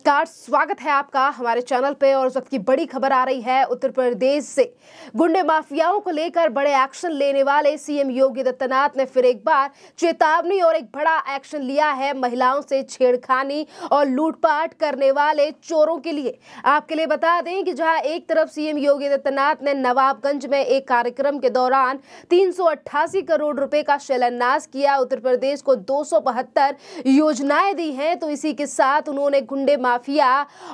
नमस्कार, स्वागत है आपका हमारे चैनल पे। और उस वक्त की बड़ी खबर आ रही है उत्तर प्रदेश से। गुंडे माफियाओं को लेकर बड़े एक्शन लेने वाले सीएम योगी आदित्यनाथ ने फिर एक बार चेतावनी और एक बड़ा एक्शन लिया है महिलाओं से छेड़खानी और लूटपाट करने वाले चोरों के लिए। आपके लिए बता दें कि जहां एक तरफ सीएम योगी आदित्यनाथ ने नवाबगंज में एक कार्यक्रम के दौरान 388 करोड़ रुपए का शिलान्यास किया, उत्तर प्रदेश को 272 योजनाएं दी हैं, तो इसी के साथ उन्होंने गुंडे माफिया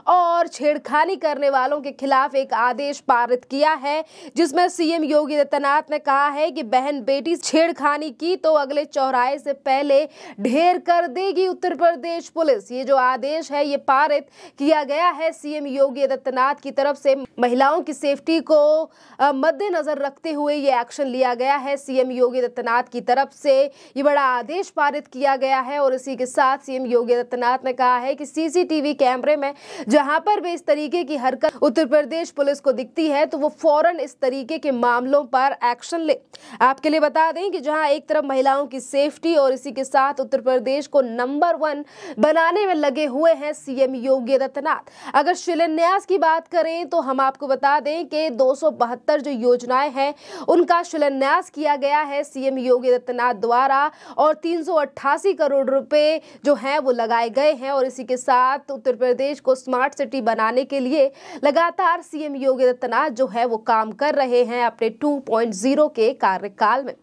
और छेड़खानी करने वालों के खिलाफ एक आदेश पारित किया है, जिसमें सीएम योगी आदित्यनाथ ने कहा है कि बहन बेटी छेड़खानी की तो अगले चौराहे से पहले ढेर कर देगी उत्तर प्रदेश पुलिस। ये जो आदेश है ये पारित किया गया है सीएम योगी आदित्यनाथ की तरफ से। महिलाओं की सेफ्टी को मद्देनजर रखते हुए ये एक्शन लिया गया है सीएम योगी आदित्यनाथ की तरफ से। ये बड़ा आदेश पारित किया गया है और इसी के साथ सीएम योगी आदित्यनाथ ने कहा है कि सीसीटीवी कैमरे में जहां पर भी इस तरीके की हरकत उत्तर प्रदेश पुलिस को दिखती है तो वो फौरन इस तरीके के मामलों पर एक्शन ले। आपके लिए बता दें कि जहां एक तरफ महिलाओं की सेफ्टी और इसी के साथ उत्तर प्रदेश को नंबर 1 बनाने में लगे हुए हैं सीएम योगी आदित्यनाथ। अगर शिलान्यास की बात करें तो हम आपको बता दें कि 272 जो योजनाएं हैं उनका शिलान्यास किया गया है सीएम योगी आदित्यनाथ द्वारा और 388 करोड़ रुपए जो हैं वो लगाए गए हैं। और इसी के साथ उत्तर प्रदेश को स्मार्ट सिटी बनाने के लिए लगातार सीएम योगी आदित्यनाथ जो है वो काम कर रहे हैं अपने 2.0 के कार्यकाल में।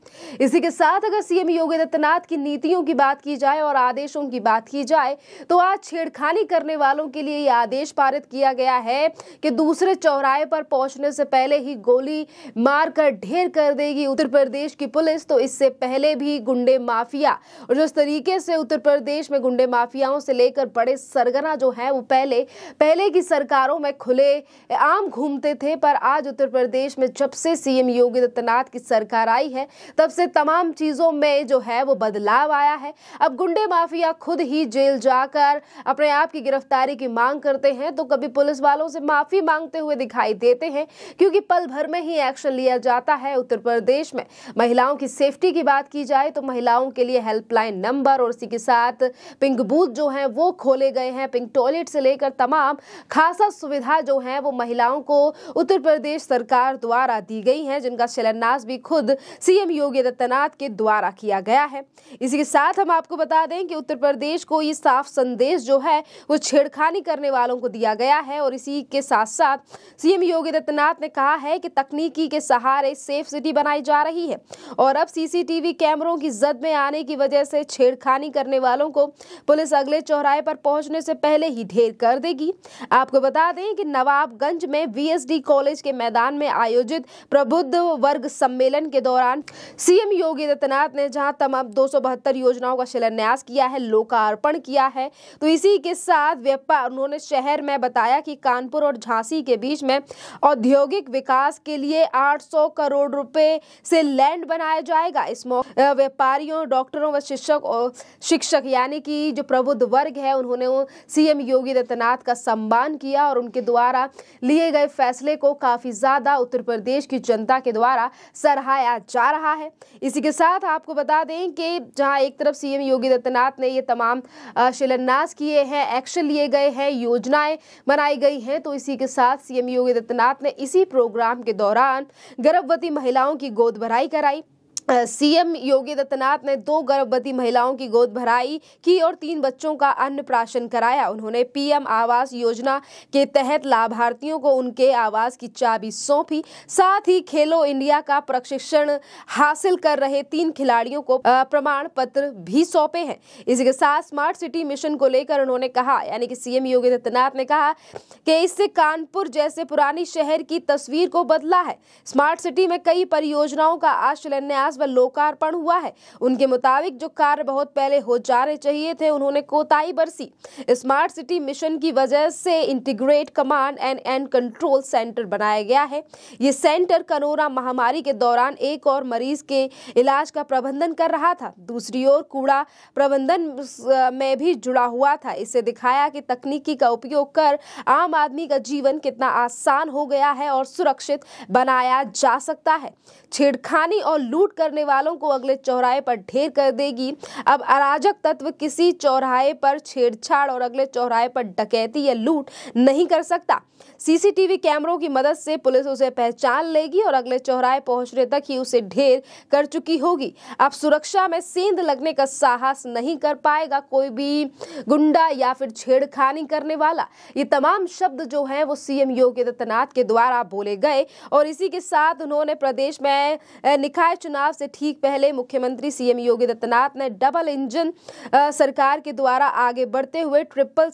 इसी के साथ अगर सीएम योगी आदित्यनाथ की नीतियों की बात की जाए और आदेशों की बात की जाए तो आज छेड़खानी करने वालों के लिए यह आदेश पारित किया गया है कि दूसरे चौराहे पर पहुंचने से पहले ही गोली मारकर ढेर कर देगी उत्तर प्रदेश की पुलिस। तो इससे पहले भी गुंडे माफिया और जिस तरीके से उत्तर प्रदेश में गुंडे माफियाओं से लेकर बड़े सरगना जो है वो पहले की सरकारों में खुले आम घूमते थे, पर आज उत्तर प्रदेश में जब से सीएम योगी आदित्यनाथ की सरकार आई है तब से तमाम चीजों में जो है वो बदलाव आया है। अब गुंडे माफिया खुद ही जेल जाकर अपने आप की गिरफ्तारी की मांग करते हैं तो कभी पुलिस वालों से माफी मांगते हुए दिखाई देते हैं, क्योंकि पल भर में ही एक्शन लिया जाता है उत्तर प्रदेश में। महिलाओं की सेफ्टी की बात की जाए तो महिलाओं के लिए हेल्पलाइन नंबर और इसी के साथ पिंक बूथ जो है वो खोले गए हैं। पिंक टॉयलेट से लेकर तमाम खासा सुविधा जो है वो महिलाओं को उत्तर प्रदेश सरकार द्वारा दी गई है, जिनका शिलान्यास भी खुद सीएम योगी आदित्यनाथ के द्वारा किया गया है। इसी के साथ हम आपको बता दें कि उत्तर प्रदेश को ये साफ संदेश जो है वो छेड़खानी करने वालों को दिया गया है। और इसी के साथ साथ सीएम योगी आदित्यनाथ ने कहा है कि तकनीकी के सहारे सेफ सिटी बनाई जा रही है और अब सीसीटीवी कैमरों की जद में आने की वजह से छेड़खानी करने वालों को पुलिस अगले चौराहे पर पहुंचने से पहले ही ढेर कर देगी। आपको बता दें कि नवाबगंज में वीएसडी कॉलेज के मैदान में आयोजित प्रबुद्ध वर्ग सम्मेलन के दौरान सीएम योगी आदित्यनाथ ने जहां तमाम 272 योजनाओं का शिलान्यास किया है, लोकार्पण किया है, तो इसी के साथ व्यापार उन्होंने शहर में बताया कि कानपुर और झांसी के बीच में औद्योगिक विकास के लिए 800 करोड़ रुपए से लैंड बनाया जाएगा। इस व्यापारियों, डॉक्टरों व शिक्षक यानी कि जो प्रबुद्ध वर्ग है उन्होंने सीएम योगी आदित्यनाथ का सम्मान किया और उनके द्वारा लिए गए फैसले को काफी ज्यादा उत्तर प्रदेश की जनता के द्वारा सराहाया जा रहा है। इसी के साथ आपको बता दें कि जहां एक तरफ सीएम योगी आदित्यनाथ ने ये तमाम शिलान्यास किए हैं, एक्शन लिए गए हैं, योजनाएं बनाई गई हैं, तो इसी के साथ सीएम योगी आदित्यनाथ ने इसी प्रोग्राम के दौरान गर्भवती महिलाओं की गोद भराई कराई। सीएम योगी आदित्यनाथ ने 2 गर्भवती महिलाओं की गोद भराई की और 3 बच्चों का अन्नप्राशन कराया। उन्होंने पीएम आवास योजना के तहत लाभार्थियों को उनके आवास की चाबी सौंपी। साथ ही खेलो इंडिया का प्रशिक्षण हासिल कर रहे 3 खिलाड़ियों को प्रमाण पत्र भी सौंपे हैं। इसी के साथ स्मार्ट सिटी मिशन को लेकर उन्होंने कहा, यानी कि सीएम योगी आदित्यनाथ ने कहा कि इससे कानपुर जैसे पुरानी शहर की तस्वीर को बदला है। स्मार्ट सिटी में कई परियोजनाओं का आज शिलान्यास व लोकार्पण हुआ है। उनके मुताबिक जो कार्य बहुत पहले हो जाने चाहिए थे उन्होंने कोताही बरसी। स्मार्ट सिटी मिशन की वजह से integrate command and control centre बनाया गया है। ये सेंटर कोरोना महामारी के दौरान एक और मरीज के इलाज का प्रबंधन कर रहा था, दूसरी ओर कूड़ा प्रबंधन में भी जुड़ा हुआ था। इससे दिखाया कि तकनीकी का उपयोग कर आम आदमी का जीवन कितना आसान हो गया है और सुरक्षित बनाया जा सकता है। छेड़खानी और लूट करने वालों को अगले चौराहे पर ढेर कर देगी। अब अराजक तत्व किसी चौराहे पर छेड़छाड़ और अगले चौराहे पर डकैती या लूट नहीं कर सकता। सीसीटीवी कैमरों की मदद से पुलिस उसे पहचान लेगी और अगले चौराहे पहुंचने तक ही उसे ढेर कर चुकी होगी। अब सुरक्षा में सेंध लगने का साहस नहीं कर पाएगा कोई भी गुंडा या फिर छेड़खानी करने वाला। ये तमाम शब्द जो हैं वो सीएम योगी आदित्यनाथ के द्वारा बोले गए और इसी के साथ उन्होंने प्रदेश में निकाय चुनाव से ठीक पहले मुख्यमंत्री सीएम योगी आदित्यनाथ ने डबल इंजन सरकार के द्वारा आगे बढ़ते हुए ट्रिपल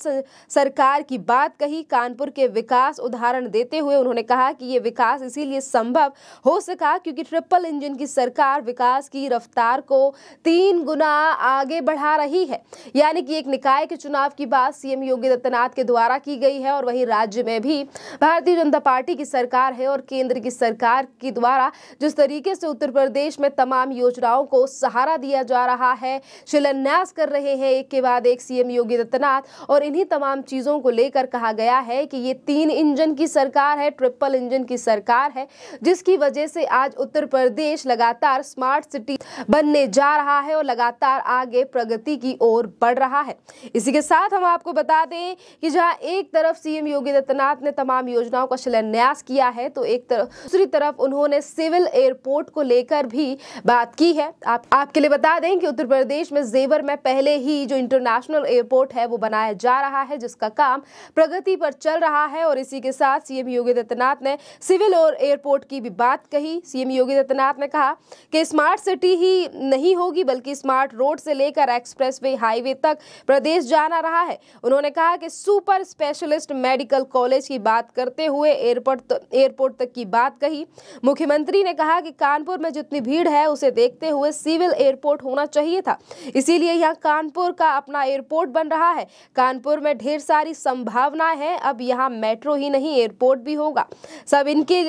सरकार की बात कही। कानपुर के विकास उदाहरण देते हुए उन्होंने कहा कि ये विकास इसीलिए संभव हो सका क्योंकि ट्रिपल इंजन की सरकार विकास की रफ्तार को 3 गुना आगे बढ़ा रही है। यानी कि एक निकाय के चुनाव की बात सीएम योगी आदित्यनाथ के द्वारा की गई है और वहीं राज्य में भी भारतीय जनता पार्टी की सरकार है और केंद्र की सरकार के द्वारा जिस तरीके से उत्तर प्रदेश में तमाम योजनाओं को सहारा दिया जा रहा है, शिलान्यास कर रहे हैं एक के बाद एक सीएम योगी आदित्यनाथ, और इन्हीं तमाम चीजों को लेकर कहा गया है कि ये 3 इंजन की सरकार है, ट्रिपल इंजन की सरकार है, जिसकी वजह से आज उत्तर प्रदेश लगातार स्मार्ट सिटी बनने जा रहा है और लगातार आगे प्रगति की ओर बढ़ रहा है। इसी के साथ हम आपको बता दें कि जहां एक तरफ सीएम योगी आदित्यनाथ ने तमाम योजनाओं का शिलान्यास किया है तो दूसरी तरफ उन्होंने सिविल एयरपोर्ट को लेकर भी बात की है। आपके लिए बता दें कि उत्तर प्रदेश में जेवर में पहले ही जो इंटरनेशनल एयरपोर्ट है वो बनाया जा रहा है, जिसका काम प्रगति पर चल रहा है और इसी के साथ सीएम योगी आदित्यनाथ ने सिविल और एयरपोर्ट की भी बात कही। सीएम योगी आदित्यनाथ ने कहा कि स्मार्ट सिटी ही नहीं होगी बल्कि स्मार्ट रोड से लेकर एक्सप्रेसवे हाईवे तक प्रदेश जाना रहा है। उन्होंने कहा कि सुपर स्पेशलिस्ट मेडिकल कॉलेज की बात करते हुए एयरपोर्ट तक की बात कही। मुख्यमंत्री ने कहा कि कानपुर में जितनी भीड़ है उसे देखते हुए सिविल एयरपोर्ट होना चाहिए था, इसीलिए यहाँ कानपुर का अपना एयरपोर्ट बन रहा है। कानपुर में ढेर सारी संभावनाएं हैं, अब यहाँ मेट्रो ही नहीं एयरपोर्ट भी होगा। सब इनके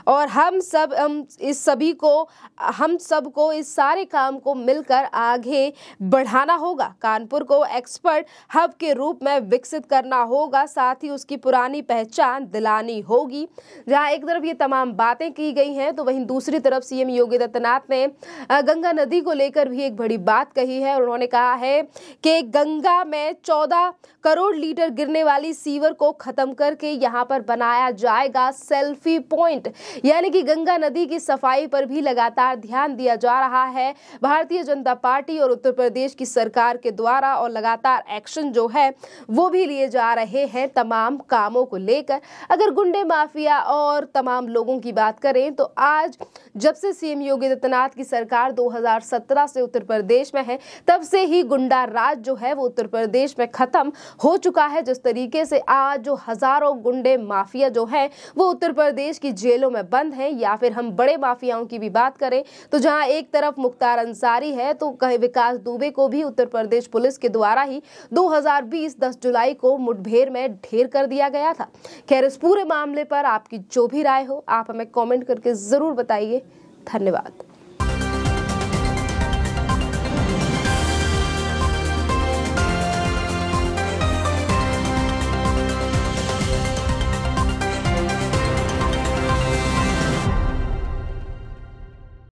और हम सबको इस सारे काम को मिलकर आगे बढ़ाना होगा। कानपुर को एक्सपर्ट हब के रूप में विकसित करना होगा, साथ ही उसकी पुरानी पहचान दिलानी होगी। जहां एक तरफ ये तमाम बातें की गई हैं तो वहीं दूसरी तरफ सीएम योगी आदित्यनाथ ने गंगा नदी को लेकर भी एक बड़ी बात कही है और उन्होंने कहा है कि गंगा में 14 करोड़ लीटर गिरने वाली सीवर को खत्म करके यहाँ पर बनाया जाएगा सेल्फी पॉइंट। यानी कि गंगा नदी की सफाई पर भी लगातार ध्यान दिया जा रहा है भारतीय जनता पार्टी और उत्तर प्रदेश की सरकार के द्वारा और लगातार एक्शन जो है वो भी लिए जा रहे हैं तमाम कामों को लेकर। अगर गुंडे माफिया और तमाम लोगों की बात करें तो आज जब से सीएम योगी आदित्यनाथ की सरकार 2017 से उत्तर प्रदेश में है तब से ही गुंडा राज जो है वो उत्तर प्रदेश में खत्म हो चुका है। जिस तरीके से आज जो हजारों गुंडे माफिया जो है वो उत्तर प्रदेश की जेलों में बंद हैं, या फिर हम बड़े माफियाओं की भी बात करें तो जहां एक तरफ मुख्तार अंसारी है तो कहे विकास दुबे को भी उत्तर प्रदेश पुलिस के द्वारा ही 2020 10 जुलाई को मुठभेड़ में ढेर कर दिया गया था। खैर, इस पूरे मामले पर आपकी जो भी राय हो आप हमें कमेंट करके जरूर बताइए। धन्यवाद।